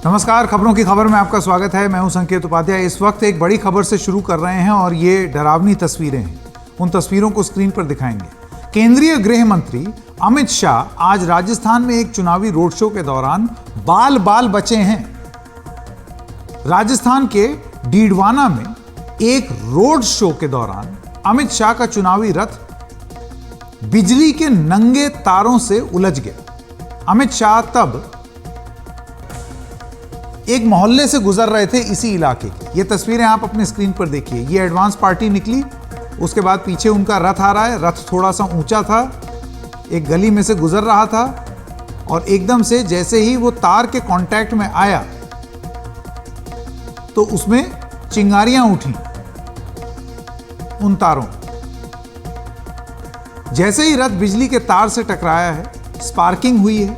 नमस्कार, खबरों की खबर में आपका स्वागत है। मैं हूं संकेत उपाध्याय। इस वक्त एक बड़ी खबर से शुरू कर रहे हैं और ये डरावनी तस्वीरें हैं। उन तस्वीरों को स्क्रीन पर दिखाएंगे। केंद्रीय गृह मंत्री अमित शाह आज राजस्थान में एक चुनावी रोड शो के दौरान बाल बाल बचे हैं। राजस्थान के डीडवाना में एक रोड शो के दौरान अमित शाह का चुनावी रथ बिजली के नंगे तारों से उलझ गया। अमित शाह तब एक मोहल्ले से गुजर रहे थे इसी इलाके की। ये तस्वीरें आप अपने स्क्रीन पर देखिए। ये एडवांस पार्टी निकली, उसके बाद पीछे उनका रथ आ रहा है। रथ थोड़ा सा ऊंचा था, एक गली में से गुजर रहा था और एकदम से जैसे ही वो तार के कांटेक्ट में आया तो उसमें चिंगारियां उठी उन तारों। जैसे ही रथ बिजली के तार से टकराया है, स्पार्किंग हुई है,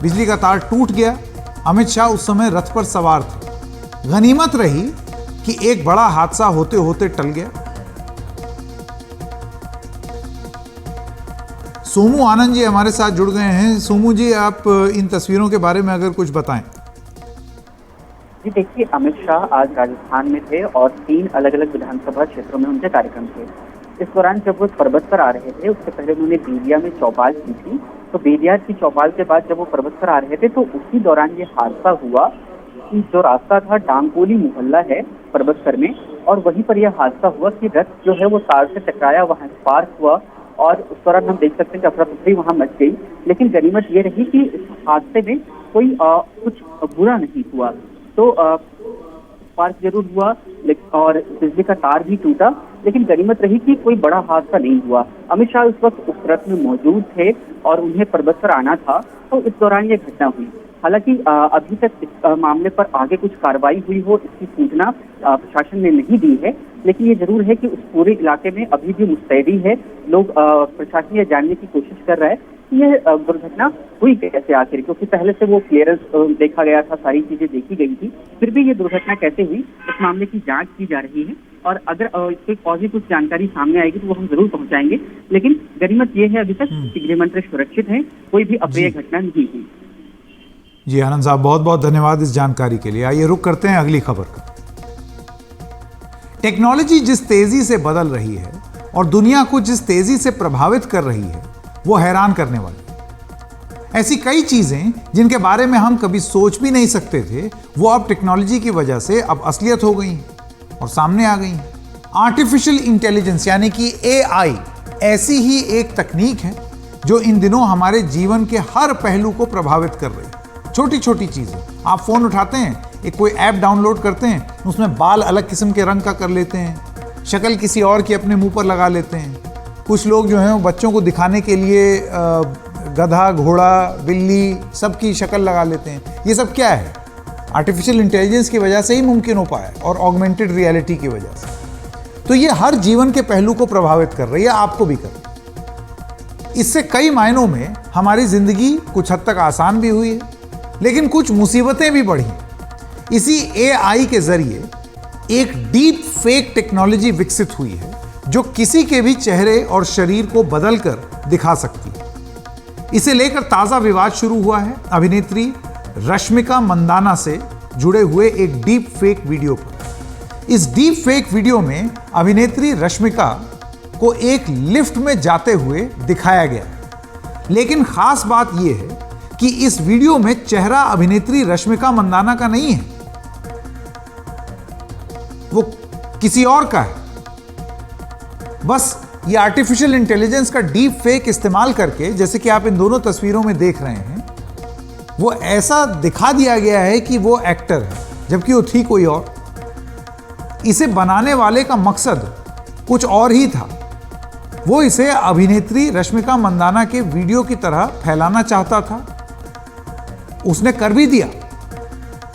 बिजली का तार टूट गया। अमित शाह उस समय रथ पर सवार थे। गनीमत रही कि एक बड़ा हादसा होते होते टल गया। सोमू आनंद जी हमारे साथ जुड़ गए हैं। सोमू जी, आप इन तस्वीरों के बारे में अगर कुछ बताएं। जी देखिए, अमित शाह आज राजस्थान में थे और 3 अलग अलग विधानसभा क्षेत्रों में उनके कार्यक्रम थे। इस दौरान जब वो पर्वत पर आ रहे थे, उससे पहले उन्होंने बेरिया में चौपाल की थी। तो बेरिया की चौपाल के बाद जब वो पर्वत पर आ रहे थे तो उसी दौरान ये हादसा हुआ कि जो रास्ता था डांगकोली मोहल्ला है पर्वतसर में, और वहीं पर यह हादसा हुआ कि रथ जो है वो तार से टकराया, वहाँ स्पार्क हुआ और उस दौरान हम देख सकते हैं कि अफरा तफरी वहाँ मच गई। लेकिन गनीमत ये रही कि इस हादसे में कोई कुछ बुरा नहीं हुआ। तो स्पार्क जरूर हुआ और बिजली का तार भी टूटा, लेकिन गनीमत रही कि कोई बड़ा हादसा नहीं हुआ। अमित शाह उस वक्त उस रथ में मौजूद थे और उन्हें पर्वत पर आना था, तो इस दौरान ये घटना हुई। हालांकि अभी तक इस मामले पर आगे कुछ कार्रवाई हुई हो, इसकी सूचना प्रशासन ने नहीं दी है। लेकिन ये जरूर है कि उस पूरे इलाके में अभी भी मुस्तैदी है। लोग प्रशासन ये जानने की कोशिश कर रहा है कि यह दुर्घटना हुई कैसे आखिर, क्योंकि पहले से वो क्लियरेंस देखा गया था, सारी चीजें देखी गई थी, फिर भी ये दुर्घटना कैसे हुई, इस मामले की जांच की जा रही है। और अगर इससे और भी कुछ जानकारी सामने आएगी तो वो हम जरूर पहुंचाएंगे। लेकिन गनीमत ये है अभी तक कि गृह मंत्री सुरक्षित हैं, कोई भी अप्रिय घटना नहीं हुई। जी आनंद साहब, बहुत बहुत धन्यवाद इस जानकारी के लिए। आइए रुक करते हैं अगली खबर का। टेक्नोलॉजी जिस तेजी से बदल रही है और दुनिया को जिस तेजी से प्रभावित कर रही है, वो हैरान करने वाली। ऐसी कई चीजें जिनके बारे में हम कभी सोच भी नहीं सकते थे, वो अब टेक्नोलॉजी की वजह से अब असलियत हो गई हैं और सामने आ गई हैं। आर्टिफिशियल इंटेलिजेंस यानी कि AI ऐसी ही एक तकनीक है जो इन दिनों हमारे जीवन के हर पहलू को प्रभावित कर रही है। छोटी छोटी चीजें, आप फोन उठाते हैं, एक कोई ऐप डाउनलोड करते हैं, उसमें बाल अलग किस्म के रंग का कर लेते हैं, शक्ल किसी और की अपने मुंह पर लगा लेते हैं। कुछ लोग जो हैं बच्चों को दिखाने के लिए गधा, घोड़ा, बिल्ली सबकी शक्ल लगा लेते हैं। ये सब क्या है? आर्टिफिशियल इंटेलिजेंस की वजह से ही मुमकिन हो पाया और ऑगमेंटेड रियलिटी की वजह से। तो ये हर जीवन के पहलू को प्रभावित कर रही है, आपको भी कर रही है। इससे कई मायनों में हमारी जिंदगी कुछ हद तक आसान भी हुई है, लेकिन कुछ मुसीबतें भी बढ़ी। इसी AI के जरिए एक डीप फेक टेक्नोलॉजी विकसित हुई है जो किसी के भी चेहरे और शरीर को बदलकर दिखा सकती है। इसे लेकर ताजा विवाद शुरू हुआ है अभिनेत्री रश्मिका मंदाना से जुड़े हुए एक डीप फेक वीडियो पर। इस डीप फेक वीडियो में अभिनेत्री रश्मिका को एक लिफ्ट में जाते हुए दिखाया गया, लेकिन खास बात यह है कि इस वीडियो में चेहरा अभिनेत्री रश्मिका मंदाना का नहीं है, वो किसी और का है। बस ये आर्टिफिशियल इंटेलिजेंस का डीप फेक इस्तेमाल करके, जैसे कि आप इन दोनों तस्वीरों में देख रहे हैं, वो ऐसा दिखा दिया गया है कि वो एक्टर है, जबकि वो थी कोई और। इसे बनाने वाले का मकसद कुछ और ही था। वो इसे अभिनेत्री रश्मिका मंदाना के वीडियो की तरह फैलाना चाहता था। उसने कर भी दिया।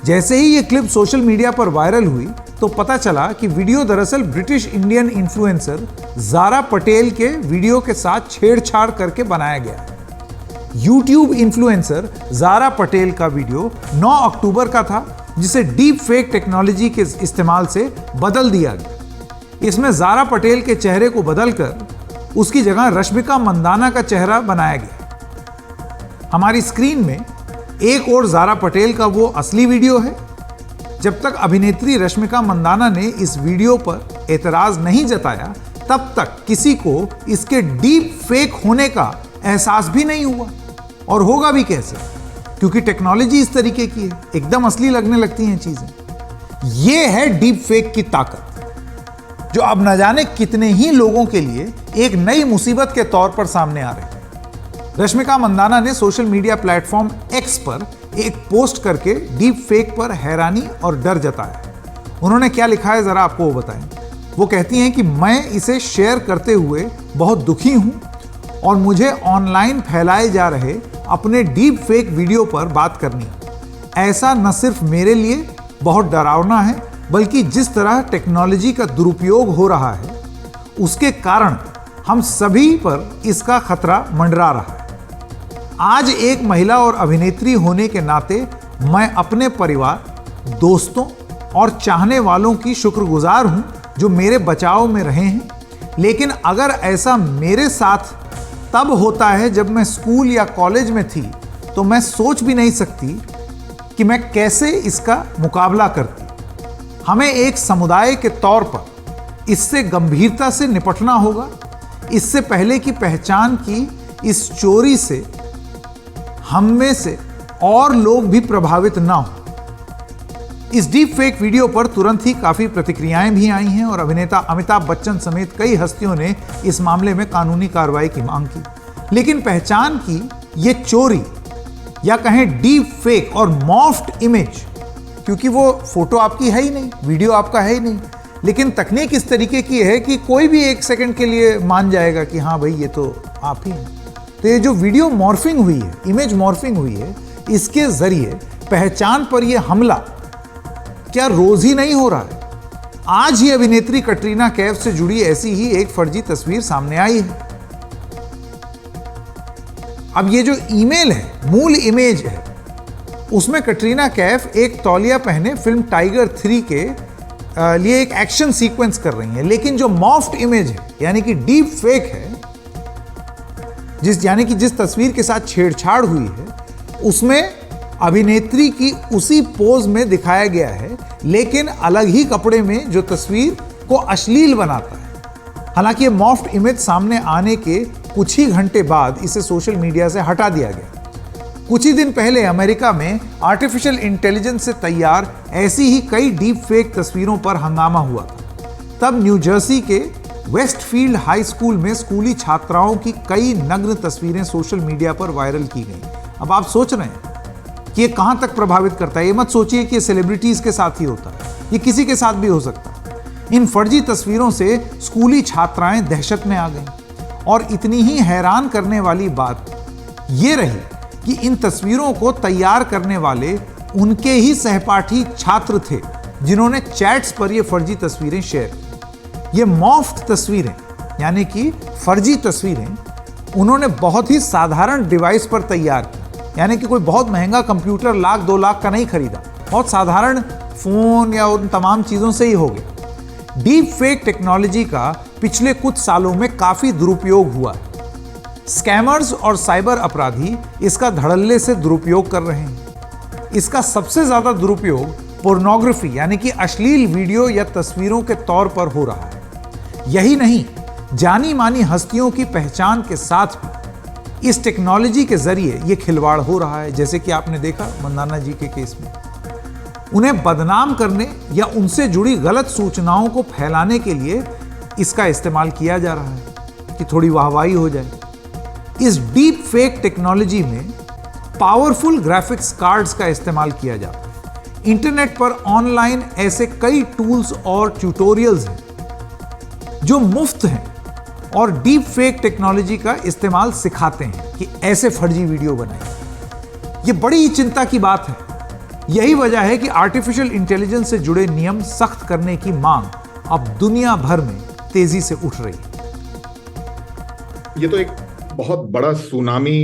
जैसे ही ये क्लिप सोशल मीडिया पर वायरल हुई तो पता चला कि वीडियो दरअसल British Indian influencer Zara Patel के वीडियो के साथ छेड़छाड़ करके बनाया गया। यूट्यूब इन्फ्लुएंसर ज़ारा पटेल का वीडियो 9 अक्टूबर का था, जिसे डीप फेक टेक्नोलॉजी के इस्तेमाल से बदल दिया गया। इसमें ज़ारा पटेल के चेहरे को बदलकर उसकी जगह रश्मिका मंदाना का चेहरा बनाया गया। हमारी स्क्रीन में एक और ज़ारा पटेल का वो असली वीडियो है। जब तक अभिनेत्री रश्मिका मंदाना ने इस वीडियो पर एतराज नहीं जताया, तब तक किसी को इसके डीप फेक होने का एहसास भी नहीं हुआ, और होगा भी कैसे, क्योंकि टेक्नोलॉजी इस तरीके की है, एकदम असली लगने लगती हैं चीजें। ये है डीप फेक की ताकत, जो अब न जाने कितने ही लोगों के लिए एक नई मुसीबत के तौर पर सामने आ रही है। रश्मिका मंदाना ने सोशल मीडिया प्लेटफॉर्म एक्स पर एक पोस्ट करके डीप फेक पर हैरानी और डर जताया। उन्होंने क्या लिखा है, जरा आपको वो बताएं। वो कहती हैं कि मैं इसे शेयर करते हुए बहुत दुखी हूं और मुझे ऑनलाइन फैलाए जा रहे अपने डीप फेक वीडियो पर बात करनी है। ऐसा न सिर्फ मेरे लिए बहुत डरावना है, बल्कि जिस तरह टेक्नोलॉजी का दुरुपयोग हो रहा है, उसके कारण हम सभी पर इसका खतरा मंडरा रहा है। आज एक महिला और अभिनेत्री होने के नाते मैं अपने परिवार, दोस्तों और चाहने वालों की शुक्रगुजार हूं जो मेरे बचाव में रहे हैं। लेकिन अगर ऐसा मेरे साथ तब होता है जब मैं स्कूल या कॉलेज में थी, तो मैं सोच भी नहीं सकती कि मैं कैसे इसका मुकाबला करती। हमें एक समुदाय के तौर पर इससे गंभीरता से निपटना होगा, इससे पहले कि पहचान की इस चोरी से हम में से और लोग भी प्रभावित ना हो। इस डीप फेक वीडियो पर तुरंत ही काफी प्रतिक्रियाएं भी आई हैं और अभिनेता अमिताभ बच्चन समेत कई हस्तियों ने इस मामले में कानूनी कार्रवाई की मांग की। लेकिन पहचान की ये चोरी, या कहें डीप फेक और मॉर्फ्ड इमेज, क्योंकि वो फोटो आपकी है ही नहीं, वीडियो आपका है ही नहीं, लेकिन तकनीक इस तरीके की है कि कोई भी एक सेकंड के लिए मान जाएगा कि हाँ भाई ये तो आप ही हैं। तो ये जो वीडियो मॉर्फिंग हुई है, इमेज मॉर्फिंग हुई है, इसके जरिए पहचान पर यह हमला क्या रोज ही नहीं हो रहा है? आज ही अभिनेत्री कटरीना कैफ से जुड़ी ऐसी ही एक फर्जी तस्वीर सामने आई है। अब ये जो ईमेल है, मूल इमेज है, उसमें कटरीना कैफ एक तौलिया पहने फिल्म टाइगर 3 के लिए एक एक्शन सीक्वेंस कर रही हैं। लेकिन जो मॉर्फ्ड इमेज है, यानी कि डीप फेक है, जिस तस्वीर के साथ छेड़छाड़ हुई है, उसमें अभिनेत्री की उसी पोज में दिखाया गया है, लेकिन अलग ही कपड़े में, जो तस्वीर को अश्लील बनाता है। हालांकि ये मॉर्फ्ड इमेज सामने आने के कुछ ही घंटे बाद इसे सोशल मीडिया से हटा दिया गया। कुछ ही दिन पहले अमेरिका में आर्टिफिशियल इंटेलिजेंस से तैयार ऐसी ही कई डीप फेक तस्वीरों पर हंगामा हुआ था। तब न्यू जर्सी के वेस्टफील्ड हाई स्कूल में स्कूली छात्राओं की कई नग्न तस्वीरें सोशल मीडिया पर वायरल की गई। अब आप सोच रहे हैं कि ये कहां तक प्रभावित करता है। ये मत सोचिए कि ये सेलिब्रिटीज के साथ ही होता है, ये किसी के साथ भी हो सकता है। इन फर्जी तस्वीरों से स्कूली छात्राएं दहशत में आ गईं। और इतनी ही हैरान करने वाली बात ये रही कि इन तस्वीरों को तैयार करने वाले उनके ही सहपाठी छात्र थे, जिन्होंने चैट्स पर ये फर्जी तस्वीरें शेयर की। ये मॉर्फ्ड तस्वीरें, यानी कि फर्जी तस्वीरें, उन्होंने बहुत ही साधारण डिवाइस पर तैयार की। यानी कि कोई बहुत महंगा कंप्यूटर 1,00,000-2 लाख का नहीं खरीदा, बहुत साधारण फोन या उन तमाम चीजों से ही हो गया। डीप फेक टेक्नोलॉजी का पिछले कुछ सालों में काफी दुरुपयोग हुआ है। स्कैमर्स और साइबर अपराधी इसका धड़ल्ले से दुरुपयोग कर रहे हैं। इसका सबसे ज्यादा दुरुपयोग पोर्नोग्राफी, यानी कि अश्लील वीडियो या तस्वीरों के तौर पर हो रहा है। यही नहीं, जानी मानी हस्तियों की पहचान के साथ भी इस टेक्नोलॉजी के जरिए यह खिलवाड़ हो रहा है। जैसे कि आपने देखा मंदाना जी के केस में, उन्हें बदनाम करने या उनसे जुड़ी गलत सूचनाओं को फैलाने के लिए इसका इस्तेमाल किया जा रहा है कि थोड़ी वाहवाही हो जाए। इस डीप फेक टेक्नोलॉजी में पावरफुल ग्राफिक्स कार्ड्स का इस्तेमाल किया जाता है। इंटरनेट पर ऑनलाइन ऐसे कई टूल्स और ट्यूटोरियल्स हैं जो मुफ्त हैं और डीप फेक टेक्नोलॉजी का इस्तेमाल सिखाते हैं कि ऐसे फर्जी वीडियो बनाएं। ये बड़ी ही चिंता की बात है। यही वजह है कि आर्टिफिशियल इंटेलिजेंस से जुड़े नियम सख्त करने की मांग अब दुनिया भर में तेजी से उठ रही है। ये तो एक बहुत बड़ा सुनामी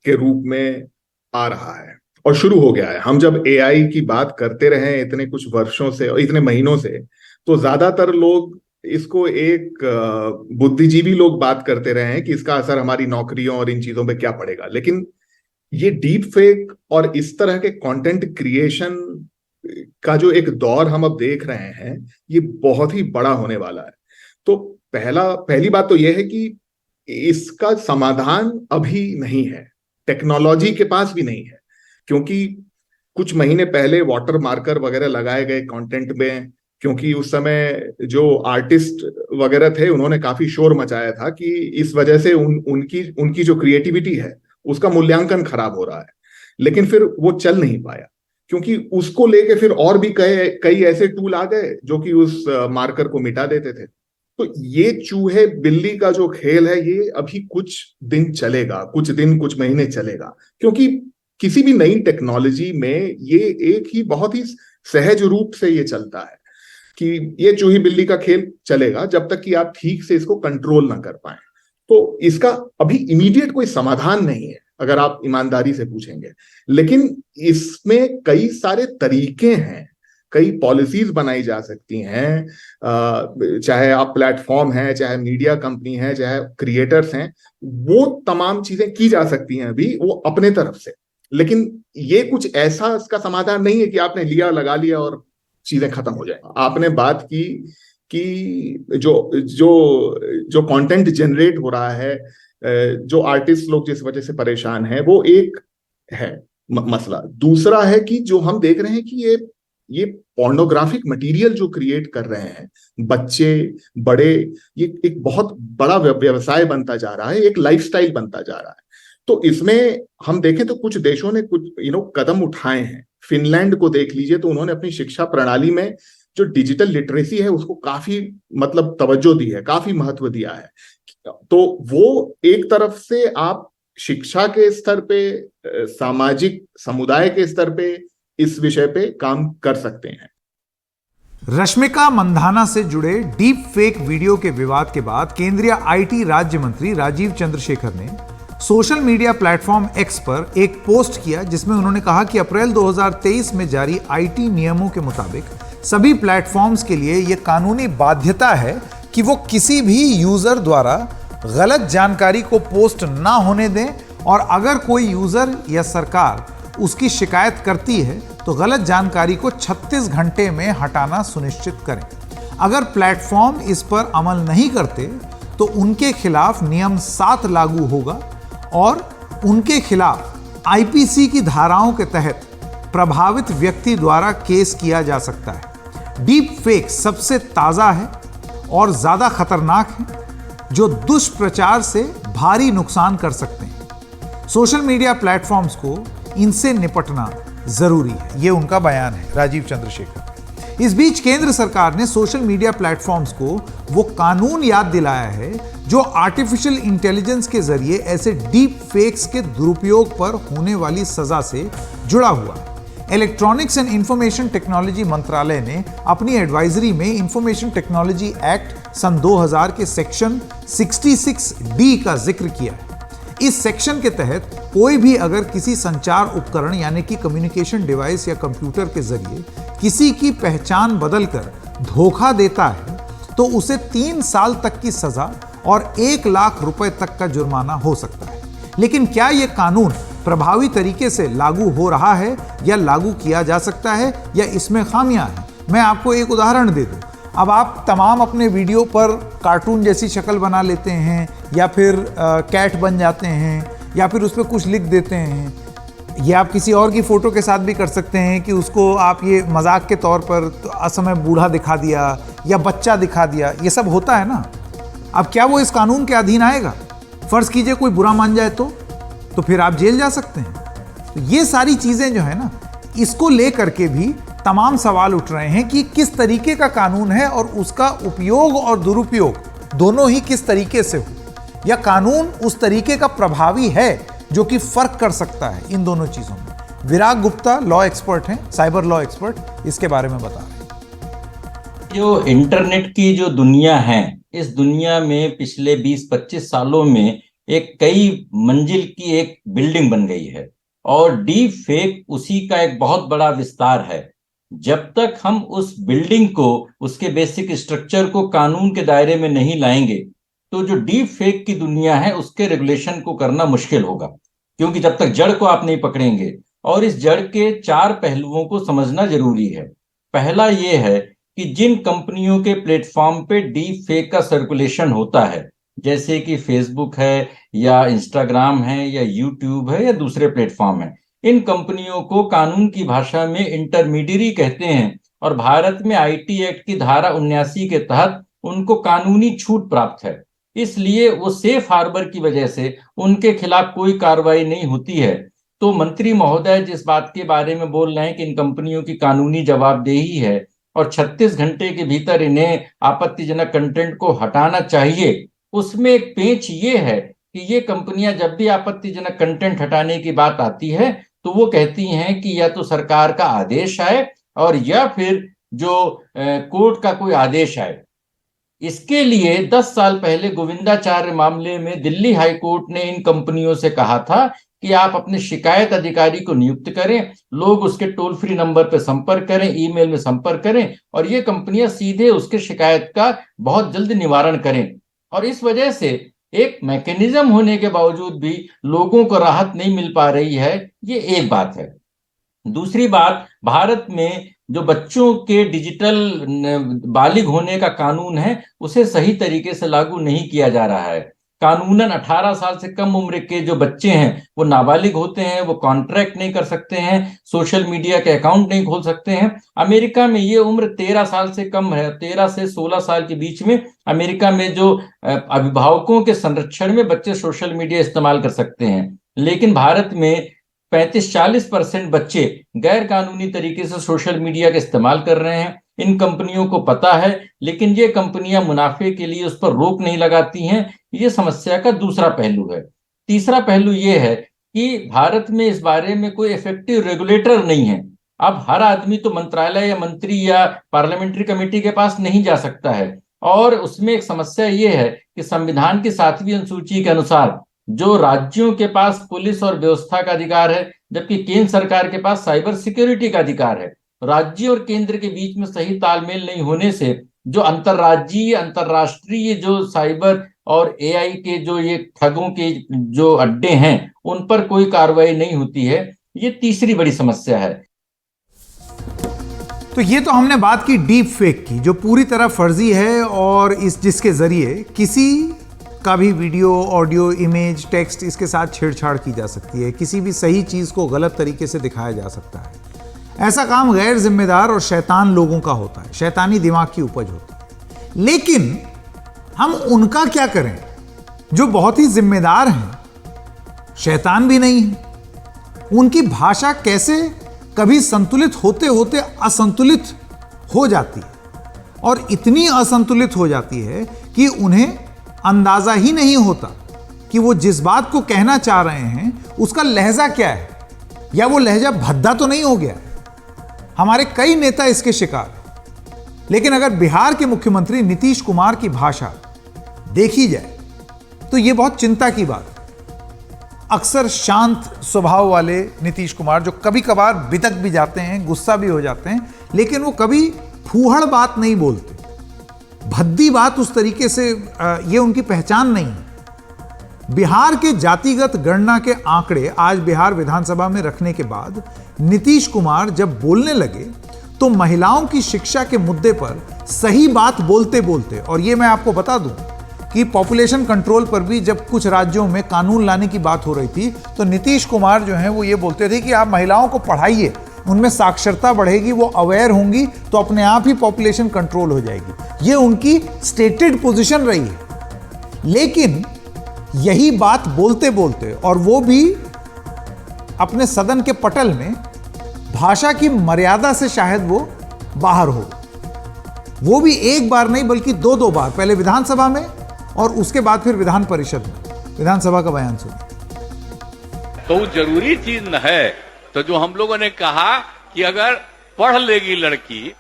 के रूप में आ रहा है और शुरू हो गया है। हम जब एआई की बात करते रहे इतने कुछ वर्षों से और इतने महीनों से, तो ज्यादातर लोग इसको एक बुद्धिजीवी लोग बात करते रहे हैं कि इसका असर हमारी नौकरियों और इन चीजों पे क्या पड़ेगा। लेकिन ये डीप फेक और इस तरह के कंटेंट क्रिएशन का जो एक दौर हम अब देख रहे हैं, ये बहुत ही बड़ा होने वाला है। तो पहली बात तो यह है कि इसका समाधान अभी नहीं है, टेक्नोलॉजी के पास भी नहीं है, क्योंकि कुछ महीने पहले वाटर मार्कर वगैरह लगाए गए कंटेंट में, क्योंकि उस समय जो आर्टिस्ट वगैरह थे उन्होंने काफी शोर मचाया था कि इस वजह से उनकी जो क्रिएटिविटी है उसका मूल्यांकन खराब हो रहा है। लेकिन फिर वो चल नहीं पाया, क्योंकि उसको लेके फिर और भी कई ऐसे टूल आ गए जो कि उस मार्कर को मिटा देते थे। तो ये चूहे बिल्ली का जो खेल है ये अभी कुछ दिन चलेगा, कुछ महीने चलेगा, क्योंकि किसी भी नई टेक्नोलॉजी में ये एक ही बहुत ही सहज रूप से ये चलता है कि ये चूही बिल्ली का खेल चलेगा जब तक कि आप ठीक से इसको कंट्रोल ना कर पाए। तो इसका अभी इमीडिएट कोई समाधान नहीं है अगर आप ईमानदारी से पूछेंगे, लेकिन इसमें कई सारे तरीके हैं, कई पॉलिसीज बनाई जा सकती हैं, चाहे आप प्लेटफॉर्म हैं, चाहे मीडिया कंपनी है, चाहे क्रिएटर्स हैं, वो तमाम चीजें की जा सकती हैं अभी वो अपने तरफ से। लेकिन ये कुछ ऐसा इसका समाधान नहीं है कि आपने लिया, लगा लिया और चीजें खत्म हो जाए। आपने बात की कि जो कंटेंट जनरेट हो रहा है, जो आर्टिस्ट लोग जिस वजह से परेशान है, वो एक है मसला। दूसरा है कि जो हम देख रहे हैं कि ये पोर्नोग्राफिक मटेरियल जो क्रिएट कर रहे हैं बच्चे बड़े, ये एक बहुत बड़ा व्यवसाय बनता जा रहा है, एक लाइफस्टाइल बनता जा रहा है। तो इसमें हम देखें तो कुछ देशों ने कुछ कदम उठाए हैं। फिनलैंड को देख लीजिए, तो उन्होंने अपनी शिक्षा प्रणाली में जो डिजिटल लिटरेसी है उसको काफी तवज्जो दी है, काफी महत्व दिया है। तो वो एक तरफ से आप शिक्षा के स्तर पे, सामाजिक समुदाय के स्तर पे इस विषय पे काम कर सकते हैं। रश्मिका मंदाना से जुड़े डीप फेक वीडियो के विवाद के बाद केंद्रीय आईटी राज्य मंत्री राजीव चंद्रशेखर ने सोशल मीडिया प्लेटफॉर्म एक्स पर एक पोस्ट किया, जिसमें उन्होंने कहा कि अप्रैल 2023 में जारी आईटी नियमों के मुताबिक सभी प्लेटफॉर्म्स के लिए यह कानूनी बाध्यता है कि वो किसी भी यूजर द्वारा गलत जानकारी को पोस्ट ना होने दें, और अगर कोई यूजर या सरकार उसकी शिकायत करती है तो गलत जानकारी को 36 घंटे में हटाना सुनिश्चित करें। अगर प्लेटफॉर्म इस पर अमल नहीं करते तो उनके खिलाफ नियम 7 लागू होगा और उनके खिलाफ आईपीसी की धाराओं के तहत प्रभावित व्यक्ति द्वारा केस किया जा सकता है। डीप फेक सबसे ताजा है और ज्यादा खतरनाक है, जो दुष्प्रचार से भारी नुकसान कर सकते हैं। सोशल मीडिया प्लेटफॉर्म्स को इनसे निपटना जरूरी है, यह उनका बयान है राजीव चंद्रशेखर। इस बीच केंद्र सरकार ने सोशल मीडिया प्लेटफॉर्म्स को वो कानून याद दिलाया है जो आर्टिफिशियल इंटेलिजेंस के जरिए ऐसे डीप फेक्स के दुरुपयोग पर होने वाली सजा से जुड़ा हुआ है। इलेक्ट्रॉनिक्स एंड इंफॉर्मेशन टेक्नोलॉजी मंत्रालय ने अपनी एडवाइजरी में इंफॉर्मेशन टेक्नोलॉजी एक्ट सन 2000 के सेक्शन 66D का जिक्र किया है। इस सेक्शन के तहत कोई भी अगर किसी संचार उपकरण यानी कि कम्युनिकेशन डिवाइस या कंप्यूटर के जरिए किसी की पहचान बदलकर धोखा देता है तो उसे 3 साल तक की सजा और 1 लाख रुपए तक का जुर्माना हो सकता है। लेकिन क्या यह कानून प्रभावी तरीके से लागू हो रहा है या लागू किया जा सकता है या इसमें खामियां हैं? मैं आपको एक उदाहरण दे दूं। अब आप तमाम अपने वीडियो पर कार्टून जैसी शक्ल बना लेते हैं या फिर कैट बन जाते हैं या फिर उस पर कुछ लिख देते हैं, या आप किसी और की फोटो के साथ भी कर सकते हैं कि उसको आप ये मजाक के तौर पर तो असमय बूढ़ा दिखा दिया या बच्चा दिखा दिया, ये सब होता है ना। अब क्या वो इस कानून के अधीन आएगा? फर्ज कीजिए कोई बुरा मान जाए तो फिर आप जेल जा सकते हैं। तो ये सारी चीजें जो है ना, इसको लेकर के भी तमाम सवाल उठ रहे हैं कि किस तरीके का कानून है और उसका उपयोग और दुरुपयोग दोनों ही किस तरीके से हो, या कानून उस तरीके का प्रभावी है जो कि फर्क कर सकता है इन दोनों चीजों में। विराग गुप्ता लॉ एक्सपर्ट हैं, साइबर लॉ एक्सपर्ट, इसके बारे में बता रहे हैं। जो इंटरनेट की जो दुनिया है, इस दुनिया में पिछले 20-25 सालों में एक कई मंजिल की एक बिल्डिंग बन गई है और डीप फेक उसी का एक बहुत बड़ा विस्तार है। जब तक हम उस बिल्डिंग को, उसके बेसिक स्ट्रक्चर को कानून के दायरे में नहीं लाएंगे तो जो डीप फेक की दुनिया है उसके रेगुलेशन को करना मुश्किल होगा। क्योंकि जब तक जड़ को आप नहीं पकड़ेंगे, और इस जड़ के 4 पहलुओं को समझना जरूरी है। पहला ये है कि जिन कंपनियों के प्लेटफॉर्म पे डीप फेक का सर्कुलेशन होता है, जैसे कि फेसबुक है या इंस्टाग्राम है या यूट्यूब है या दूसरे प्लेटफॉर्म है, इन कंपनियों को कानून की भाषा में इंटरमीडियरी कहते हैं, और भारत में आईटी एक्ट की धारा 79 के तहत उनको कानूनी छूट प्राप्त है। इसलिए वो सेफ हार्बर की वजह से उनके खिलाफ कोई कार्रवाई नहीं होती है। तो मंत्री महोदय जिस बात के बारे में बोल रहे हैं कि इन कंपनियों की कानूनी जवाबदेही है और 36 घंटे के भीतर इन्हें आपत्तिजनक कंटेंट को हटाना चाहिए, उसमें एक पेच ये है कि ये कंपनियां जब भी आपत्तिजनक कंटेंट हटाने की बात आती है तो वो कहती हैं कि या तो सरकार का आदेश आए और या फिर जो कोर्ट का कोई आदेश आए। इसके लिए 10 साल पहले गोविंदाचार्य मामले में दिल्ली हाई कोर्ट ने इन कंपनियों से कहा था कि आप अपने शिकायत अधिकारी को नियुक्त करें, लोग उसके टोल फ्री नंबर पर संपर्क करें, ईमेल में संपर्क करें, और ये कंपनियां सीधे उसके शिकायत का बहुत जल्द निवारण करें। और इस वजह से एक मैकेनिज्म होने के बावजूद भी लोगों को राहत नहीं मिल पा रही है, ये एक बात है। दूसरी बात, भारत में जो बच्चों के डिजिटल बालिग होने का कानून है उसे सही तरीके से लागू नहीं किया जा रहा है। कानूनन 18 साल से कम उम्र के जो बच्चे हैं वो नाबालिग होते हैं, वो कॉन्ट्रैक्ट नहीं कर सकते हैं, सोशल मीडिया के अकाउंट नहीं खोल सकते हैं। अमेरिका में ये उम्र 13 साल से कम है, 13 से 16 साल के बीच में अमेरिका में जो अभिभावकों के संरक्षण में बच्चे सोशल मीडिया इस्तेमाल कर सकते हैं। लेकिन भारत में 35-40% बच्चे गैर कानूनी तरीके से सोशल मीडिया का इस्तेमाल कर रहे हैं। इन कंपनियों को पता है, लेकिन ये कंपनियां मुनाफे के लिए उस पर रोक नहीं लगाती हैं। ये समस्या का दूसरा पहलू है। तीसरा पहलू ये है कि भारत में इस बारे में कोई इफेक्टिव रेगुलेटर नहीं है। अब हर आदमी तो मंत्रालय या मंत्री या पार्लियामेंट्री कमेटी के पास नहीं जा सकता है, और उसमें एक समस्या ये है कि संविधान की 7वीं अनुसूची के अनुसार जो राज्यों के पास पुलिस और व्यवस्था का अधिकार है, जबकि केंद्र सरकार के पास साइबर सिक्योरिटी का अधिकार है। राज्य और केंद्र के बीच में सही तालमेल नहीं होने से जो अंतर्राज्यीय अंतर्राष्ट्रीय जो साइबर और एआई के जो ये ठगों के जो अड्डे हैं उन पर कोई कार्रवाई नहीं होती है। ये तीसरी बड़ी समस्या है। तो ये तो हमने बात की डीप फेक की, जो पूरी तरह फर्जी है और जिसके जरिए किसी का भी वीडियो, ऑडियो, इमेज, टेक्स्ट इसके साथ छेड़छाड़ की जा सकती है, किसी भी सही चीज को गलत तरीके से दिखाया जा सकता है। ऐसा काम गैर जिम्मेदार और शैतान लोगों का होता है, शैतानी दिमाग की उपज होती है। लेकिन हम उनका क्या करें जो बहुत ही जिम्मेदार हैं, शैतान भी नहीं है? उनकी भाषा कैसे कभी संतुलित होते होते असंतुलित हो जाती है, और इतनी असंतुलित हो जाती है कि उन्हें अंदाजा ही नहीं होता कि वो जिस बात को कहना चाह रहे हैं उसका लहजा क्या है, या वो लहजा भद्दा तो नहीं हो गया। हमारे कई नेता इसके शिकार हैं। लेकिन अगर बिहार के मुख्यमंत्री नीतीश कुमार की भाषा देखी जाए तो यह बहुत चिंता की बात है। अक्सर शांत स्वभाव वाले नीतीश कुमार, जो कभी कभार बितक भी जाते हैं, गुस्सा भी हो जाते हैं, लेकिन वो कभी फूहड़ बात नहीं बोलते, भद्दी बात उस तरीके से, ये उनकी पहचान नहीं है। बिहार के जातिगत गणना के आंकड़े आज बिहार विधानसभा में रखने के बाद नीतीश कुमार जब बोलने लगे तो महिलाओं की शिक्षा के मुद्दे पर सही बात बोलते बोलते, और ये मैं आपको बता दूं कि पॉपुलेशन कंट्रोल पर भी जब कुछ राज्यों में कानून लाने की बात हो रही थी तो नीतीश कुमार जो हैं वो ये बोलते थे कि आप महिलाओं को पढ़ाइए, उनमें साक्षरता बढ़ेगी, वो अवेयर होंगी तो अपने आप ही पॉपुलेशन कंट्रोल हो जाएगी। ये उनकी स्टेटेड पोजीशन रही है। लेकिन यही बात बोलते बोलते, और वो भी अपने सदन के पटल में, भाषा की मर्यादा से शायद वो बाहर हो, वो भी एक बार नहीं बल्कि 2-2 बार, पहले विधानसभा में और उसके बाद फिर विधान परिषद में। विधानसभा का बयान सुनिए। तो जरूरी चीज न है। तो जो हम लोगों ने कहा कि अगर पढ़ लेगी लड़की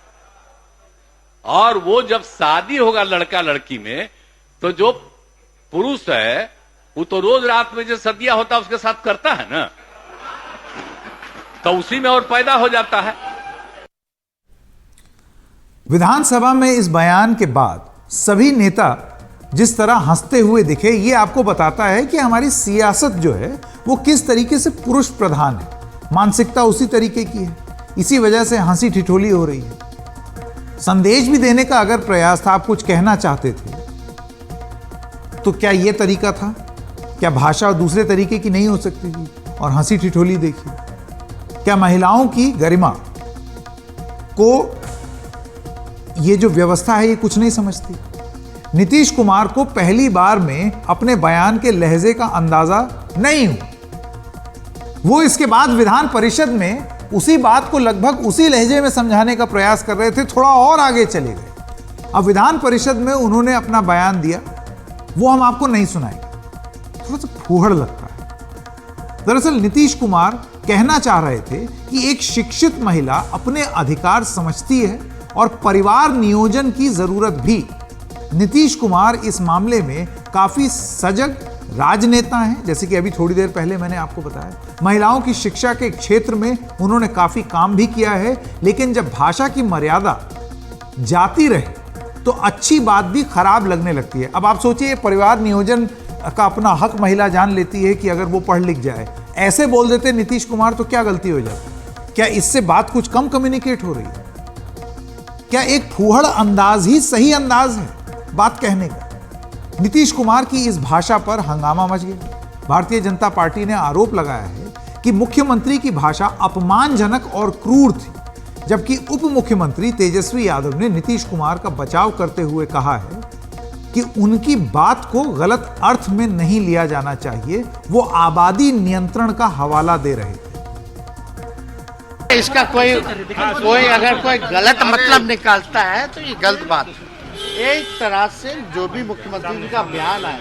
और वो जब शादी होगा लड़का लड़की में, तो जो पुरुष है वो तो रोज रात में जो सदिया होता है उसके साथ करता है ना, तो उसी में और पैदा हो जाता है। विधानसभा में इस बयान के बाद सभी नेता जिस तरह हंसते हुए दिखे, ये आपको बताता है कि हमारी सियासत जो है वो किस तरीके से पुरुष प्रधान है, मानसिकता उसी तरीके की है। इसी वजह से हंसी ठिठोली हो रही है। संदेश भी देने का अगर प्रयास था, आप कुछ कहना चाहते थे, तो क्या यह तरीका था? क्या भाषा दूसरे तरीके की नहीं हो सकती थी? और हंसी ठिठोली देखिए। क्या महिलाओं की गरिमा को ये जो व्यवस्था है ये कुछ नहीं समझती? नीतीश कुमार को पहली बार में अपने बयान के लहजे का अंदाजा नहीं हुआ। वो इसके बाद विधान परिषद में उसी बात को लगभग उसी लहजे में समझाने का प्रयास कर रहे थे, थोड़ा और आगे चले गए। अब विधान परिषद में उन्होंने अपना बयान दिया, वो हम आपको नहीं सुनाएंगे, थोड़ा सा फूहड़ लगता है। दरअसल नीतीश कुमार कहना चाह रहे थे कि एक शिक्षित महिला अपने अधिकार समझती है और परिवार नियोजन की जरूरत भी। नीतीश कुमार इस मामले में काफी सजग राजनेता हैं, जैसे कि अभी थोड़ी देर पहले मैंने आपको बताया। महिलाओं की शिक्षा के क्षेत्र में उन्होंने काफी काम भी किया है, लेकिन जब भाषा की मर्यादा जाती रहे तो अच्छी बात भी खराब लगने लगती है। अब आप सोचिए, परिवार नियोजन का अपना हक महिला जान लेती है कि अगर वो पढ़ लिख जाए, ऐसे बोल देते नीतीश कुमार तो क्या गलती हो जाती? क्या इससे बात कुछ कम कम्युनिकेट हो रही है? क्या एक फूहड़ अंदाज ही सही अंदाज है बात कहने का? नीतीश कुमार की इस भाषा पर हंगामा मच गया। भारतीय जनता पार्टी ने आरोप लगाया है कि मुख्यमंत्री की भाषा अपमानजनक और क्रूर थी, जबकि उप मुख्यमंत्री तेजस्वी यादव ने नीतीश कुमार का बचाव करते हुए कहा है कि उनकी बात को गलत अर्थ में नहीं लिया जाना चाहिए, वो आबादी नियंत्रण का हवाला दे रहे थे। इसका कोई अगर कोई गलत मतलब निकालता है तो ये गलत बात है। एक तरह से जो भी मुख्यमंत्री जी का बयान आया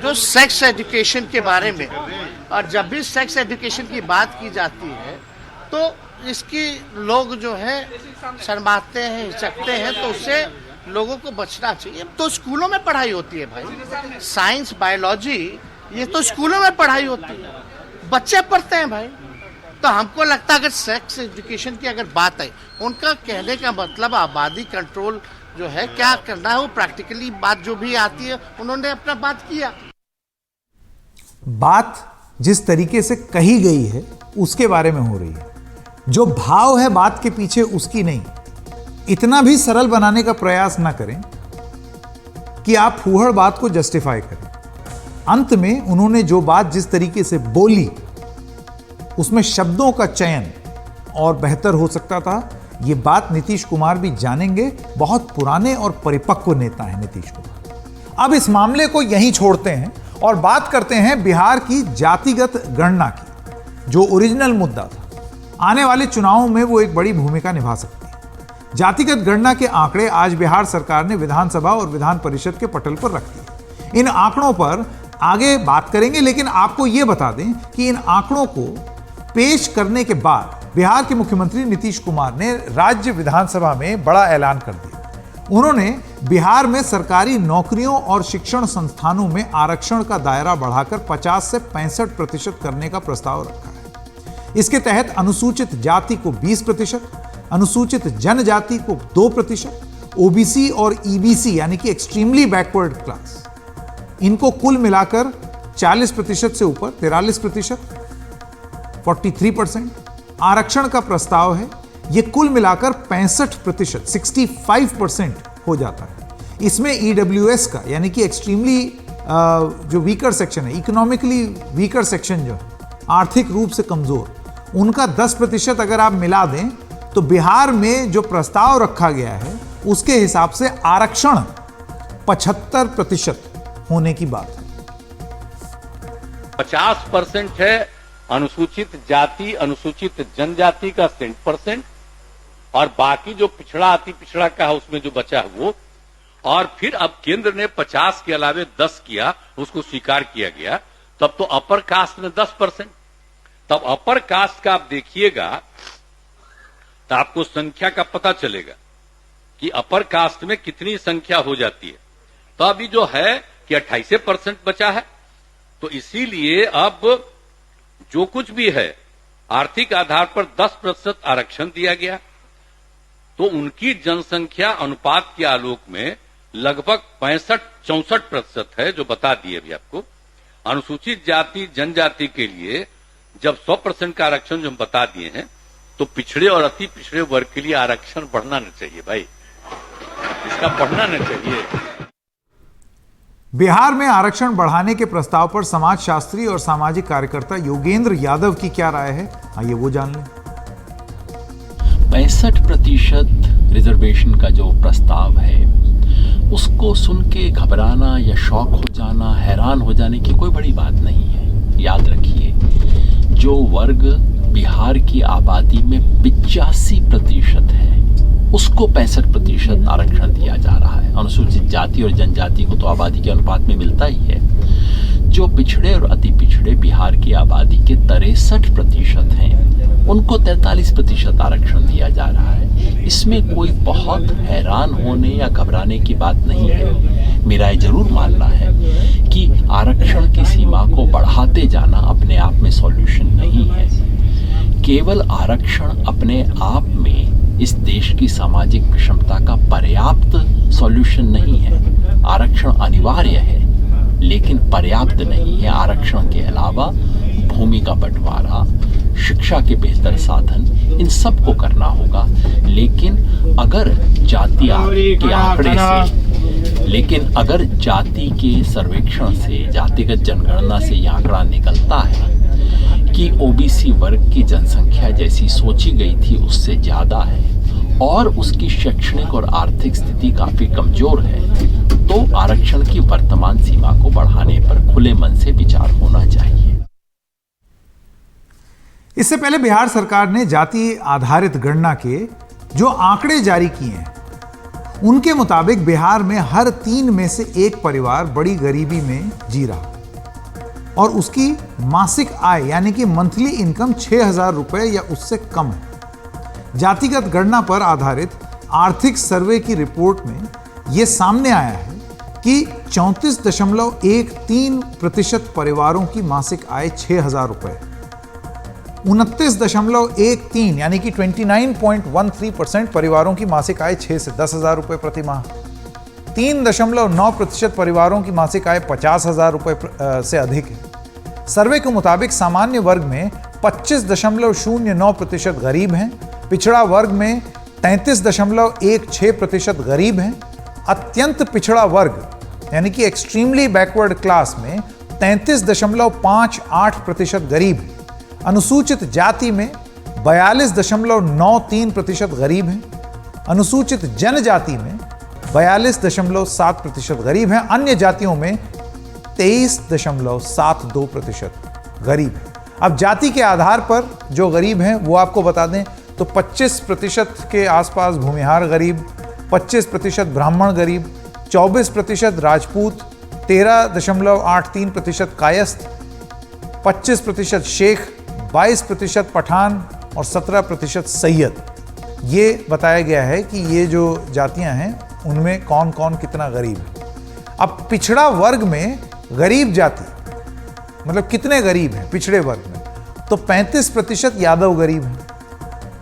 जो सेक्स एजुकेशन के बारे में, और जब भी सेक्स एजुकेशन की बात की जाती है तो इसकी लोग जो है शर्माते हैं, हिचकते हैं, तो उससे लोगों को बचना चाहिए। तो स्कूलों में पढ़ाई होती है भाई, साइंस बायोलॉजी ये तो स्कूलों में पढ़ाई होती है, बच्चे पढ़ते हैं भाई। तो हमको लगता है अगर सेक्स एजुकेशन की अगर बात है, उनका कहने का मतलब आबादी कंट्रोल जो है क्या करना है, वो प्रैक्टिकली बात जो भी आती है उन्होंने अपना बात किया। बात जिस तरीके से कही गई है उसके बारे में हो रही है, जो भाव है बात के पीछे उसकी नहीं। इतना भी सरल बनाने का प्रयास ना करें कि आप फूहड़ बात को जस्टिफाई करें। अंत में उन्होंने जो बात जिस तरीके से बोली उसमें शब्दों का चयन और बेहतर हो सकता था। ये बात नीतीश कुमार भी जानेंगे, बहुत पुराने और परिपक्व नेता हैं नीतीश कुमार। अब इस मामले को यहीं छोड़ते हैं और बात करते हैं बिहार की जातिगत गणना की, जो ओरिजिनल मुद्दा था। आने वाले चुनावों में वो एक बड़ी भूमिका निभा सकती है। जातिगत गणना के आंकड़े आज बिहार सरकार ने विधानसभा और विधान परिषद के पटल पर रख दिए। इन आंकड़ों पर आगे बात करेंगे, लेकिन आपको यह बता दें कि इन आंकड़ों को पेश करने के बाद बिहार के मुख्यमंत्री नीतीश कुमार ने राज्य विधानसभा में बड़ा ऐलान कर दिया। उन्होंने बिहार में सरकारी नौकरियों और शिक्षण संस्थानों में आरक्षण का दायरा बढ़ाकर 50 से 65% करने का प्रस्ताव रखा है। इसके तहत अनुसूचित जाति को 20%, अनुसूचित जनजाति को 2%, ओबीसी और ईबीसी यानी कि एक्सट्रीमली बैकवर्ड क्लास, इनको कुल मिलाकर 40% से ऊपर 43%, 43% आरक्षण का प्रस्ताव है। यह कुल मिलाकर 65%, 65% हो जाता है। इसमें ईडब्ल्यूएस का यानी कि एक्सट्रीमली जो वीकर सेक्शन है, इकोनॉमिकली वीकर सेक्शन जो है, आर्थिक रूप से कमजोर, उनका 10% अगर आप मिला दें तो बिहार में जो प्रस्ताव रखा गया है उसके हिसाब से आरक्षण 75% होने की बात है। 50% है अनुसूचित जाति, अनुसूचित जनजाति का 60%, और बाकी जो पिछड़ा अति पिछड़ा का है उसमें जो बचा वो, और फिर अब केंद्र ने 50 के अलावे 10 किया, उसको स्वीकार किया गया। तब तो अपर कास्ट में 10%। तब अपर कास्ट का आप देखिएगा तो आपको संख्या का पता चलेगा कि अपर कास्ट में कितनी संख्या हो जाती है। तो अभी जो है कि 28% बचा है। तो इसीलिए अब जो कुछ भी है आर्थिक आधार पर 10% आरक्षण दिया गया, तो उनकी जनसंख्या अनुपात के आलोक में लगभग 65-64% है, जो बता दिए अभी आपको। अनुसूचित जाति जनजाति के लिए जब 100% का आरक्षण जो हम बता दिए हैं, तो पिछड़े और अति पिछड़े वर्ग के लिए आरक्षण बढ़ना न चाहिए भाई, इसका बढ़ना न चाहिए। बिहार में आरक्षण बढ़ाने के प्रस्ताव पर समाजशास्त्री और सामाजिक कार्यकर्ता योगेंद्र यादव की क्या राय है, आइए वो जान लें। 65% रिजर्वेशन का जो प्रस्ताव है, उसको सुन के घबराना या शॉक हो जाना, हैरान हो जाने की कोई बड़ी बात नहीं है। याद रखिए, जो वर्ग बिहार की आबादी में 85% है, उसको 65% आरक्षण दिया जा रहा है। अनुसूचित जाति और जनजाति को तो आबादी के अनुपात में मिलता ही है। जो पिछड़े और अति पिछड़े बिहार की आबादी के 63% हैं, उनको 43% आरक्षण दिया जा रहा है। इसमें कोई बहुत हैरान होने या घबराने की बात नहीं है। मेरा ये जरूर मानना है कि आरक्षण की सीमा को बढ़ाते जाना अपने आप में सॉल्यूशन नहीं है। केवल आरक्षण अपने आप में इस देश की सामाजिक विषमता का पर्याप्त सॉल्यूशन नहीं है। आरक्षण अनिवार्य है, लेकिन पर्याप्त नहीं है। आरक्षण के अलावा भूमि का बंटवारा, शिक्षा के बेहतर साधन, इन सब को करना होगा। लेकिन अगर जाति के आंकड़े से, लेकिन अगर जाति के सर्वेक्षण से, जातिगत जनगणना से यह आंकड़ा निकलता है कि ओबीसी वर्ग की जनसंख्या जैसी सोची गई थी उससे ज्यादा है और उसकी शैक्षणिक और आर्थिक स्थिति काफी कमजोर है, तो आरक्षण की वर्तमान सीमा को बढ़ाने पर खुले मन से विचार होना चाहिए। इससे पहले बिहार सरकार ने जाति आधारित गणना के जो आंकड़े जारी किए हैं, उनके मुताबिक बिहार में हर 3 में से 1 परिवार बड़ी गरीबी में जी रहा और उसकी मासिक आय यानी कि मंथली इनकम 6,000 रुपए या उससे कम है। जातिगत गणना पर आधारित आर्थिक सर्वे की रिपोर्ट में यह सामने आया है कि 34.13% परिवारों की मासिक आय 6,000 रुपए, 29.13 यानी कि 29.13% परिवारों की मासिक आय 6 से 10,000 रुपए प्रति माह, 3.9% परिवारों की मासिक आय 50,000 रुपए से अधिक है। सर्वे के मुताबिक सामान्य वर्ग में 25.09% गरीब हैं, पिछड़ा वर्ग में 33.16% गरीब हैं, अत्यंत पिछड़ा वर्ग यानी कि एक्सट्रीमली बैकवर्ड क्लास में 33.58% गरीब हैं, अनुसूचित जाति में 42.93% गरीब हैं, अनुसूचित जनजाति में 42.7% गरीब हैं, अन्य जातियों में 23.72% गरीब हैं। अब जाति के आधार पर जो गरीब हैं वो आपको बता दें तो 25% के आसपास भूमिहार गरीब, 25% ब्राह्मण गरीब, 24% राजपूत, 13.83% कायस्थ, 25% शेख, 22% पठान और 17% सैयद। ये बताया गया है कि ये जो जातियां हैं उनमें कौन कौन कितना गरीब है। अब पिछड़ा वर्ग में गरीब जाति मतलब कितने गरीब हैं पिछड़े वर्ग में, तो 35% यादव गरीब हैं,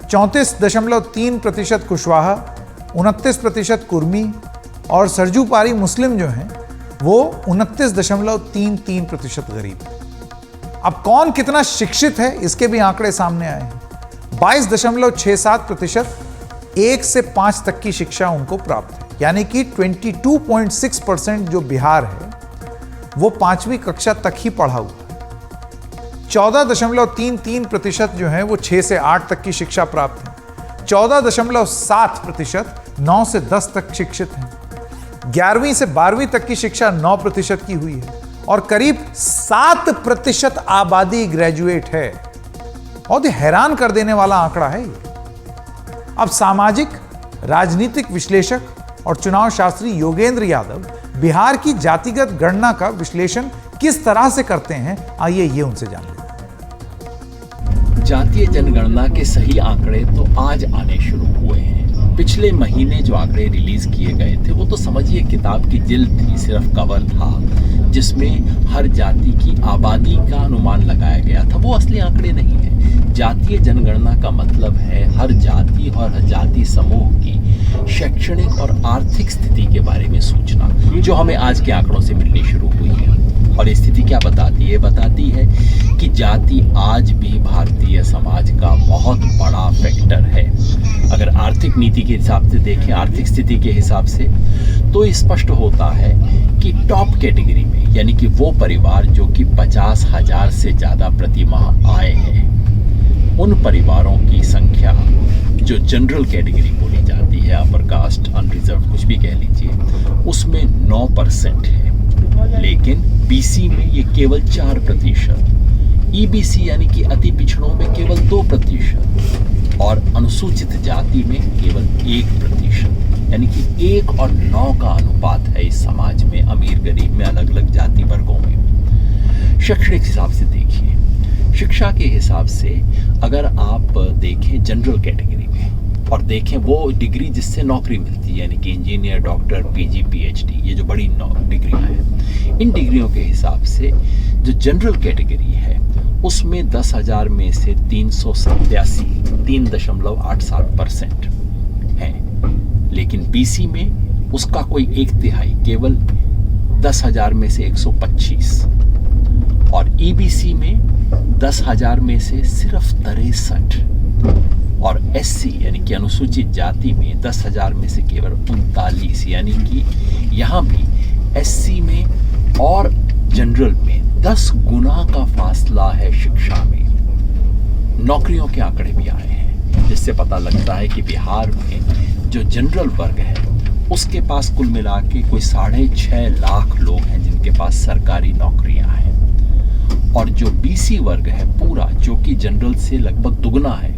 34.3% कुशवाहा, 29% कुर्मी और सरजूपारी मुस्लिम जो हैं वो 29.33% गरीब हैं। अब कौन कितना शिक्षित है इसके भी आंकड़े सामने आए हैं। 22.67% 1 से 5 तक की शिक्षा उनको प्राप्त है, यानी कि 22.6% जो बिहार है वो 5वीं कक्षा तक ही पढ़ा हुआ है। 14.33% जो है वो 6 से 8 तक की शिक्षा प्राप्त है। 14.7% 9 से 10 तक शिक्षित हैं। 11वीं से 12वीं तक की शिक्षा 9% की हुई है और करीब 7% आबादी ग्रेजुएट है। बहुत ही हैरान कर देने वाला आंकड़ा है ये। अब सामाजिक राजनीतिक विश्लेषक और चुनाव शास्त्री योगेंद्र यादव बिहार की जातिगत गणना का विश्लेषण किस तरह से करते हैं, आइए ये उनसे जान लेते हैं। जातीय जनगणना के सही आंकड़े तो आज आने शुरू हुए हैं। पिछले महीने जो आंकड़े रिलीज किए गए थे वो तो समझिए किताब की जिल्द थी, सिर्फ कवर था, जिसमें हर जाति की आबादी का अनुमान लगाया गया था। वो असली आंकड़े नहीं है। जातीय जनगणना का मतलब है हर जाति और हर जाति समूह की शैक्षणिक शैक्षणिक और आर्थिक स्थिति के बारे में सूचना, जो हमें आज के आंकड़ों से मिलनी शुरू हुई है। और ये स्थिति क्या बताती है? बताती है कि जाति आज भी भारतीय समाज का बहुत बड़ा फैक्टर है। अगर आर्थिक नीति के हिसाब से देखें, आर्थिक स्थिति के हिसाब से, तो स्पष्ट होता है कि टॉप कैटेगरी में, यानी कि वो परिवार जो कि 50,000 से ज़्यादा प्रति माह आए हैं, उन परिवारों की संख्या जो जनरल कैटेगरी बोली जाती है, अपर कास्ट, अनरिजर्व, कुछ भी कह लीजिए, उसमें 9% है। लेकिन बीसी में ये केवल 4%, ईबीसी यानी कि अति पिछड़ों में केवल 2% और अनुसूचित जाति में केवल 1%, यानी कि 1 और 9 का अनुपात है इस समाज में, अमीर गरीब में, अलग अलग जाति वर्गों में। शैक्षणिक हिसाब से देखिए, शिक्षा के हिसाब से अगर आप देखें जनरल कैटेगरी में और देखें वो डिग्री जिससे नौकरी मिलती है, यानी कि इंजीनियर, डॉक्टर, पीजी, पीएचडी, ये जो बड़ी डिग्रियां हैं, इन डिग्रियों के हिसाब से जो जनरल कैटेगरी है उसमें 10,000 में से 387, 3.87% है। लेकिन बीसी में उसका कोई 1/3, केवल 10,000 में से 125, और ईबीसी में 10,000 में से सिर्फ 63, और एससी यानी कि अनुसूचित जाति में 10,000 में से केवल 39, यानी कि यहाँ भी एससी में और जनरल में 10 गुना का फासला है शिक्षा में। नौकरियों के आंकड़े भी आए हैं, जिससे पता लगता है कि बिहार में जो जनरल वर्ग है उसके पास कुल मिला के कोई 6.5 लाख लोग हैं जिनके पास सरकारी नौकरियां हैं, और जो बीसी वर्ग है पूरा, जो कि जनरल से लगभग दुगना है,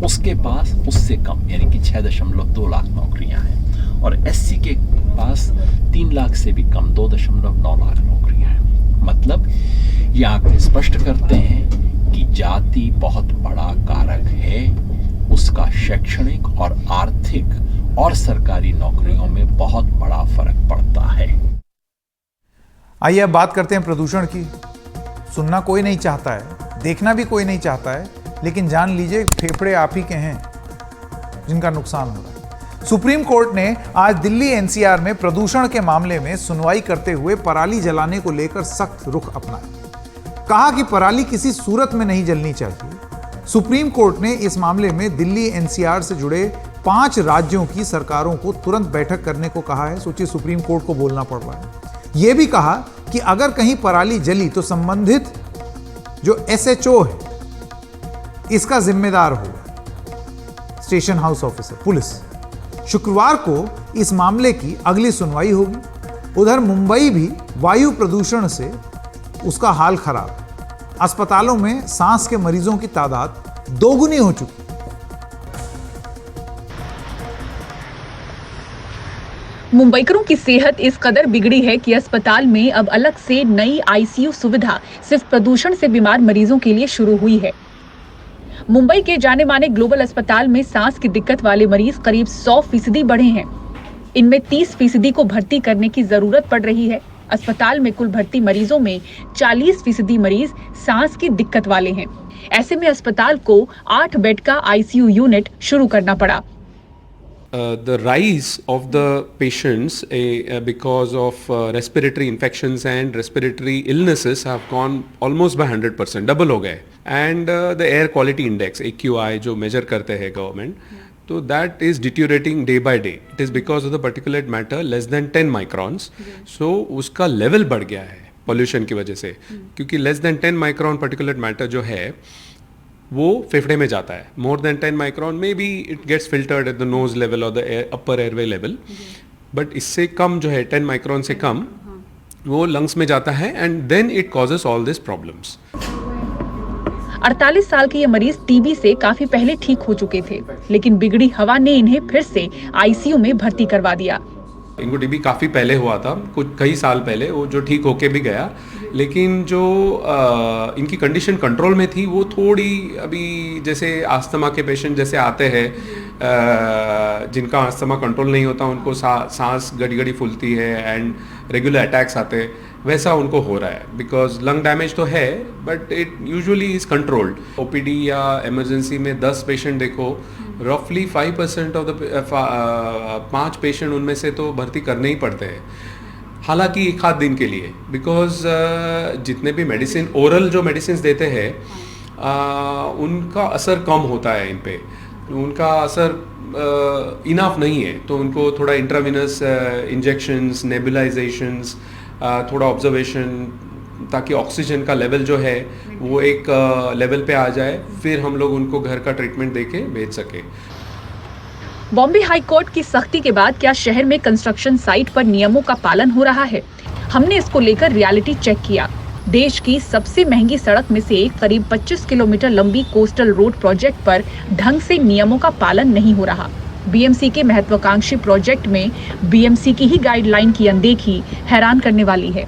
उसके पास उससे कम, यानी कि 6.2 लाख नौकरियां हैं, और एससी के पास 3 लाख से भी कम, 2.9 लाख नौकरियां हैं। मतलब ये आंकड़े स्पष्ट करते हैं कि जाति बहुत बड़ा कारक है, उसका शैक्षणिक और आर्थिक और सरकारी नौकरियों में बहुत बड़ा फर्क पड़ता है। आइए अब बात करते हैं प्रदूषण की। सुनना कोई नहीं चाहता है, देखना भी कोई नहीं चाहता है, लेकिन जान लीजिए फेफड़े आप ही के हैं जिनका नुकसान हो रहा है। सुप्रीम कोर्ट ने आज दिल्ली एनसीआर में प्रदूषण के मामले में सुनवाई करते हुए पराली जलाने को लेकर सख्त रुख अपनाया। कहा कि पराली किसी सूरत में नहीं जलनी चाहिए। सुप्रीम कोर्ट ने इस मामले में दिल्ली एनसीआर से जुड़े 5 राज्यों की सरकारों को तुरंत बैठक करने को कहा है। सोचिए, सुप्रीम कोर्ट को बोलना पड़ रहा है। यह भी कहा कि अगर कहीं पराली जली तो संबंधित जो एसएचओ है इसका जिम्मेदार होगा, स्टेशन हाउस ऑफिसर, पुलिस। शुक्रवार को इस मामले की अगली सुनवाई होगी। उधर मुंबई भी वायु प्रदूषण से उसका हाल खराब है। अस्पतालों में सांस के मरीजों की तादाद दोगुनी हो चुकी है। मुंबईकरों की सेहत इस कदर बिगड़ी है कि अस्पताल में अब अलग से नई आईसीयू सुविधा सिर्फ प्रदूषण से बीमार मरीजों के लिए शुरू हुई है। मुंबई के जाने माने ग्लोबल अस्पताल में सांस की दिक्कत वाले मरीज करीब 100% बढ़े हैं। इनमें 30% को भर्ती करने की जरूरत पड़ रही है। अस्पताल में कुल भर्ती मरीजों में 40% मरीज सांस की दिक्कत वाले हैं। ऐसे में अस्पताल को 8 बेड का आईसीयू यूनिट शुरू करना पड़ा। The rise of the patients because of respiratory infections and respiratory illnesses have gone almost by 100%, double हो गए। And the air quality index AQI जो measure करते हैं government, तो that is deteriorating day by day. It is because of the particulate matter less than 10 microns. So उसका level बढ़ गया है pollution की वजह से, क्योंकि less than 10 micron particulate matter जो है वो फेफड़े में जाता है। More than 10 micron may be it gets filtered at the nose level और the upper airway level, but इससे कम जो है 10 माइक्रोन से कम वो लंग्स में जाता है and then it causes all this problems. 48 साल के ये मरीज टीबी से काफी पहले ठीक हो चुके थे, लेकिन बिगड़ी हवा ने इन्हें फिर से आईसीयू में भर्ती करवा दिया। इनको टीबी काफ़ी पहले हुआ था, कई साल पहले, वो जो ठीक होके भी गया, लेकिन जो इनकी कंडीशन कंट्रोल में थी वो थोड़ी अभी जैसे अस्थमा के पेशेंट जैसे आते हैं जिनका अस्थमा कंट्रोल नहीं होता, उनको सांस गड़ी गड़ी फूलती है एंड रेगुलर अटैक्स आते हैं, वैसा उनको हो रहा है। बिकॉज लंग डैमेज तो है but it usually is controlled. OPD या इमरजेंसी में 10 पेशेंट देखो रफली 5% ऑफ द 5 पेशेंट उनमें से तो भर्ती करने ही पड़ते हैं, हालांकि एक आध दिन के लिए, बिकॉज जितने भी मेडिसिन ओरल जो मेडिसिन देते हैं उनका असर कम होता है इन पे, उनका असर इनफ नहीं है, तो उनको थोड़ा इंट्राविनस इंजेक्शंस, नेबुलाइजेशंस, थोड़ा ऑब्जर्वेशन, ताकि ऑक्सीजन का लेवल जो है वो एक लेवल पे आ जाए, फिर हम लोग उनको घर का ट्रीटमेंट देके भेज सके। बॉम्बे हाई कोर्ट की सख्ती के बाद क्या शहर में कंस्ट्रक्शन साइट पर नियमों का पालन हो रहा है? हमने इसको लेकर रियलिटी चेक किया। देश की सबसे महंगी सड़क में से एक करीब 25 किलोमीटर लंबी कोस्टल रोड प्रोजेक्ट पर ढंग से नियमों का पालन नहीं हो रहा। बीएमसी के महत्वाकांक्षी प्रोजेक्ट में बीएमसी की ही गाइडलाइन की अनदेखी हैरान करने वाली है।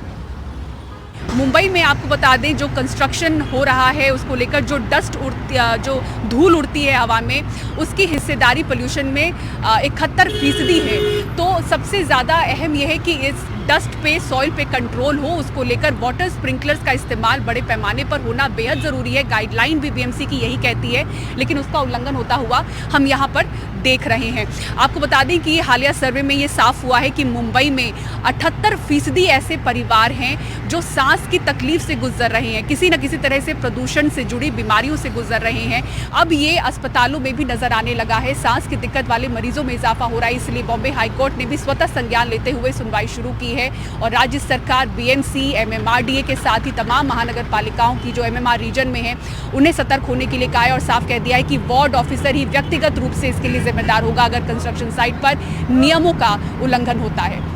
मुंबई में आपको बता दें, जो कंस्ट्रक्शन हो रहा है उसको लेकर जो डस्ट उड़ती, जो धूल उड़ती है हवा में, उसकी हिस्सेदारी पोल्यूशन में 71% है। तो सबसे ज़्यादा अहम यह है कि इस डस्ट पे, सॉइल पे कंट्रोल हो, उसको लेकर वाटर स्प्रिंकलर्स का इस्तेमाल बड़े पैमाने पर होना बेहद ज़रूरी है। गाइडलाइन भी बीएमसी की यही कहती है, लेकिन उसका उल्लंघन होता हुआ हम यहाँ पर देख रहे हैं। आपको बता दें कि हालिया सर्वे में ये साफ हुआ है कि मुंबई में 78% ऐसे परिवार हैं जो सांस की तकलीफ से गुजर रहे हैं, किसी न किसी तरह से प्रदूषण से जुड़ी बीमारियों से गुजर रहे हैं। अब ये अस्पतालों में भी नजर आने लगा है, सांस की दिक्कत वाले मरीजों में इजाफा हो रहा है। इसलिए बॉम्बे हाई कोर्ट ने भी स्वतः संज्ञान लेते हुए सुनवाई शुरू की है और राज्य सरकार, बीएमसी, एमएमआरडीए के साथ ही तमाम महानगर पालिकाओं की जो एमएमआर रीजन में है उन्हें सतर्क होने के लिए कहा है और साफ कह दिया है कि वार्ड ऑफिसर ही व्यक्तिगत रूप से इसके लिए जिम्मेदार होगा अगर कंस्ट्रक्शन साइट पर नियमों का उल्लंघन होता है।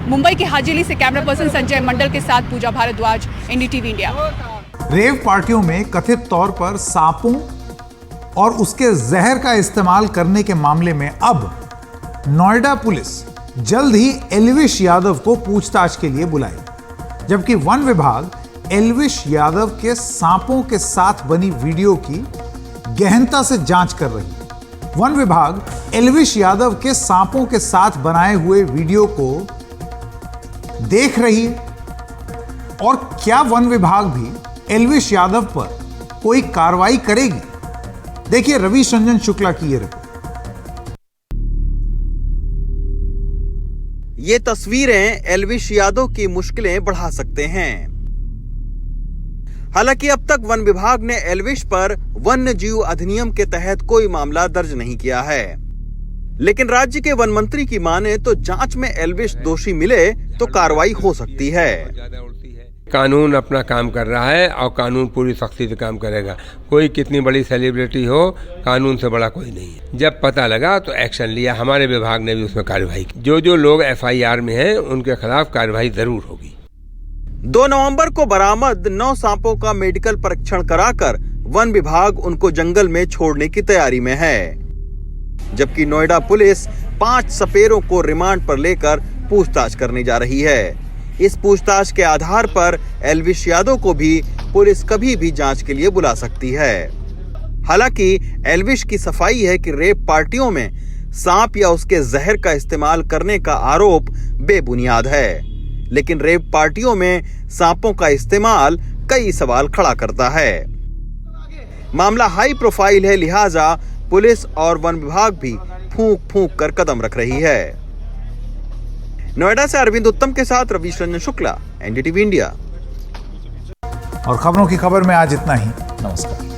मुंबई के हाजीली से कैमरा पर्सन संजय मंडल के साथ पूजा भारद्वाज, एनडीटीवी इंडिया। रेव पार्टियों में कथित तौर पर सांपों और उसके जहर का इस्तेमाल करने के मामले में अब नोएडा पुलिस जल्द ही एल्विश यादव को पूछताछ के लिए बुलाएगी, जबकि वन विभाग एल्विश यादव के सांपों के साथ बनी वीडियो की गहनता से जांच कर रही है। वन विभाग एल्विश यादव के सांपों के साथ बनाए हुए वीडियो को देख रही है और क्या वन विभाग भी एल्विश यादव पर कोई कार्रवाई करेगी? देखिए रवीश रंजन शुक्ला की ये रिपोर्ट। ये तस्वीरें एल्विश यादव की मुश्किलें बढ़ा सकते हैं। हालांकि अब तक वन विभाग ने एल्विश पर वन्य जीव अधिनियम के तहत कोई मामला दर्ज नहीं किया है, लेकिन राज्य के वन मंत्री की माने तो जांच में एल्विश दोषी मिले तो कार्रवाई हो सकती है। कानून अपना काम कर रहा है और कानून पूरी सख्ती से काम करेगा। कोई कितनी बड़ी सेलिब्रिटी हो, कानून से बड़ा कोई नहीं है। जब पता लगा तो एक्शन लिया, हमारे विभाग ने भी उसमें कार्रवाई की। जो लोग एफआईआर में हैं उनके खिलाफ कार्रवाई जरूर होगी। 2 नवंबर को बरामद 9 सांपों का मेडिकल परीक्षण कराकर वन विभाग उनको जंगल में छोड़ने की तैयारी में है, जबकि नोएडा पुलिस 5 सपेरों को रिमांड पर लेकर पूछताछ करने जा रही है। इस पूछताछ के आधार पर एल्विश यादव को भी पुलिस कभी भी जांच के लिए बुला सकती है। हालांकि एल्विश की सफाई है कि रेप पार्टियों में सांप या उसके जहर का इस्तेमाल करने का आरोप बेबुनियाद है, लेकिन रेप पार्टियों में सांपों का इस्तेमाल कई सवाल खड़ा करता है। मामला हाई प्रोफाइल है, लिहाजा पुलिस और वन विभाग भी फूंक फूंक कर कदम रख रही है। नोएडा से अरविंद उत्तम के साथ रवीश रंजन शुक्ला, एनडीटीवी इंडिया। और खबरों की खबर में आज इतना ही। नमस्कार।